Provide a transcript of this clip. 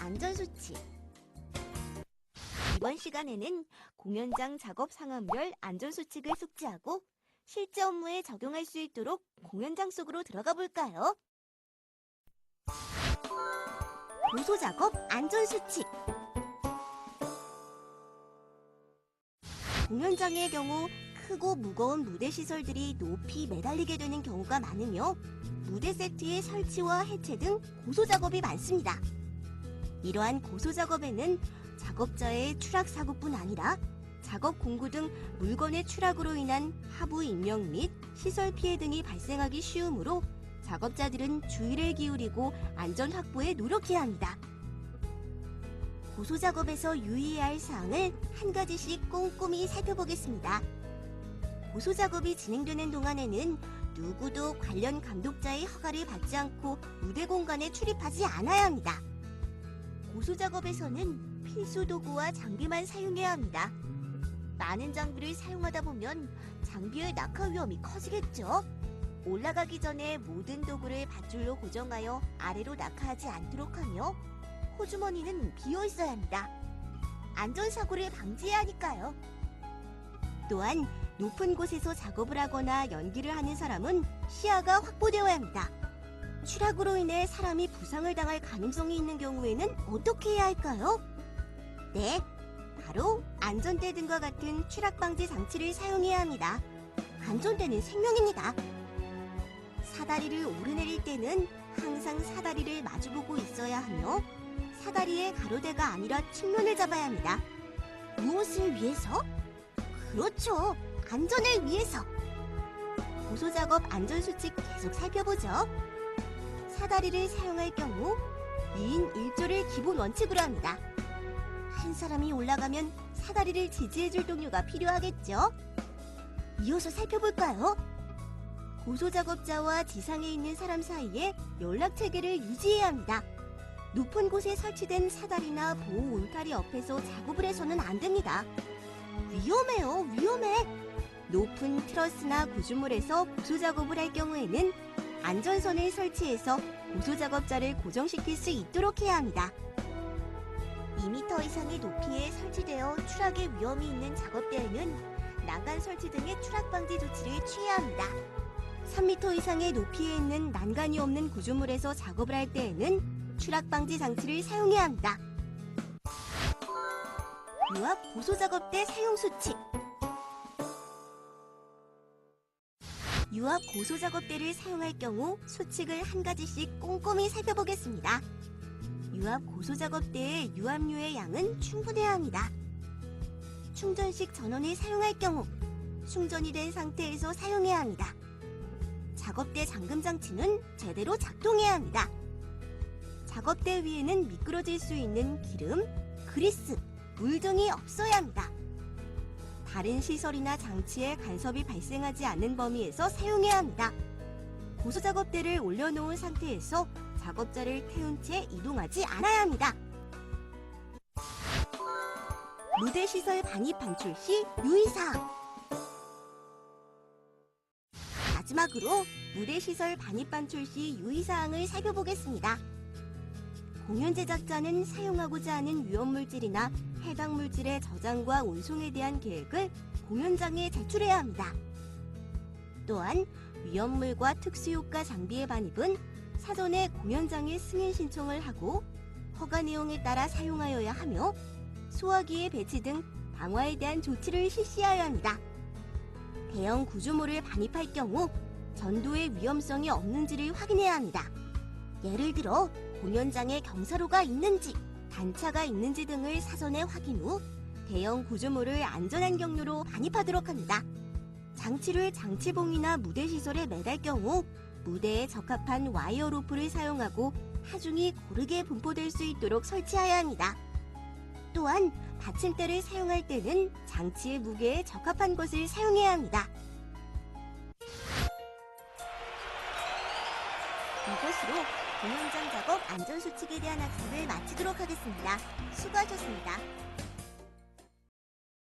안전수칙. 이번 시간에는 공연장 작업 상황별 안전수칙을 숙지하고 실제 업무에 적용할 수 있도록 공연장 속으로 들어가 볼까요? 고소작업 안전수칙. 공연장의 경우 크고 무거운 무대 시설들이 높이 매달리게 되는 경우가 많으며 무대 세트의 설치와 해체 등 고소작업이 많습니다. 이러한 고소작업에는 작업자의 추락 사고뿐 아니라 작업 공구 등 물건의 추락으로 인한 하부 인명 및 시설 피해 등이 발생하기 쉬우므로 작업자들은 주의를 기울이고 안전 확보에 노력해야 합니다. 고소작업에서 유의해야 할 사항을 한 가지씩 꼼꼼히 살펴보겠습니다. 고소작업이 진행되는 동안에는 누구도 관련 감독자의 허가를 받지 않고 무대 공간에 출입하지 않아야 합니다. 고소작업에서는 필수 도구와 장비만 사용해야 합니다. 많은 장비를 사용하다 보면 장비의 낙하 위험이 커지겠죠? 올라가기 전에 모든 도구를 밧줄로 고정하여 아래로 낙하하지 않도록 하며 호주머니는 비어 있어야 합니다. 안전사고를 방지해야 하니까요. 또한 높은 곳에서 작업을 하거나 연기를 하는 사람은 시야가 확보되어야 합니다. 추락으로 인해 사람이 부상을 당할 가능성이 있는 경우에는 어떻게 해야 할까요? 네, 바로 안전대 등과 같은 추락 방지 장치를 사용해야 합니다. 안전대는 생명입니다. 사다리를 오르내릴 때는 항상 사다리를 마주보고 있어야 하며 사다리의 가로대가 아니라 측면을 잡아야 합니다. 무엇을 위해서? 그렇죠, 안전을 위해서. 고소작업 안전수칙 계속 살펴보죠. 사다리를 사용할 경우 2인 1조를 기본 원칙으로 합니다. 한 사람이 올라가면 사다리를 지지해줄 동료가 필요하겠죠? 이어서 살펴볼까요? 고소작업자와 지상에 있는 사람 사이에 연락체계를 유지해야 합니다. 높은 곳에 설치된 사다리나 보호 울타리 옆에서 작업을 해서는 안 됩니다. 위험해요, 위험해. 높은 트러스나 구조물에서 고소작업을 할 경우에는 안전선을 설치해서 고소작업자를 고정시킬 수 있도록 해야 합니다. 2m 이상의 높이에 설치되어 추락의 위험이 있는 작업대에는 난간 설치 등의 추락 방지 조치를 취해야 합니다. 3m 이상의 높이에 있는 난간이 없는 구조물에서 작업을 할 때에는 추락 방지 장치를 사용해야 합니다. 유압 고소작업대 사용 수칙. 유압 고소작업대를 사용할 경우 수칙을 한 가지씩 꼼꼼히 살펴보겠습니다. 유압 고소작업대의 유압류의 양은 충분해야 합니다. 충전식 전원을 사용할 경우 충전이 된 상태에서 사용해야 합니다. 작업대 잠금 장치는 제대로 작동해야 합니다. 작업대 위에는 미끄러질 수 있는 기름, 그리스, 물 등이 없어야 합니다. 다른 시설이나 장치에 간섭이 발생하지 않는 범위에서 사용해야 합니다. 고소작업대를 올려놓은 상태에서 작업자를 태운 채 이동하지 않아야 합니다. 무대 시설 반입 반출 시 유의사항. 마지막으로 무대 시설 반입 반출 시 유의사항을 살펴보겠습니다. 공연 제작자는 사용하고자 하는 위험물질이나 해당 물질의 저장과 운송에 대한 계획을 공연장에 제출해야 합니다. 또한 위험물과 특수효과 장비의 반입은 사전에 공연장에 승인 신청을 하고 허가 내용에 따라 사용하여야 하며 소화기의 배치 등 방화에 대한 조치를 실시하여야 합니다. 대형 구조물을 반입할 경우 전도의 위험성이 없는지를 확인해야 합니다. 예를 들어 공연장에 경사로가 있는지, 단차가 있는지 등을 사전에 확인 후 대형 구조물을 안전한 경로로 반입하도록 합니다. 장치를 장치봉이나 무대 시설에 매달 경우 무대에 적합한 와이어 로프를 사용하고 하중이 고르게 분포될 수 있도록 설치해야 합니다. 또한 받침대를 사용할 때는 장치의 무게에 적합한 것을 사용해야 합니다. 이것으로 공연장 작업 안전수칙에 대한 학습을 마치도록 하겠습니다. 수고하셨습니다.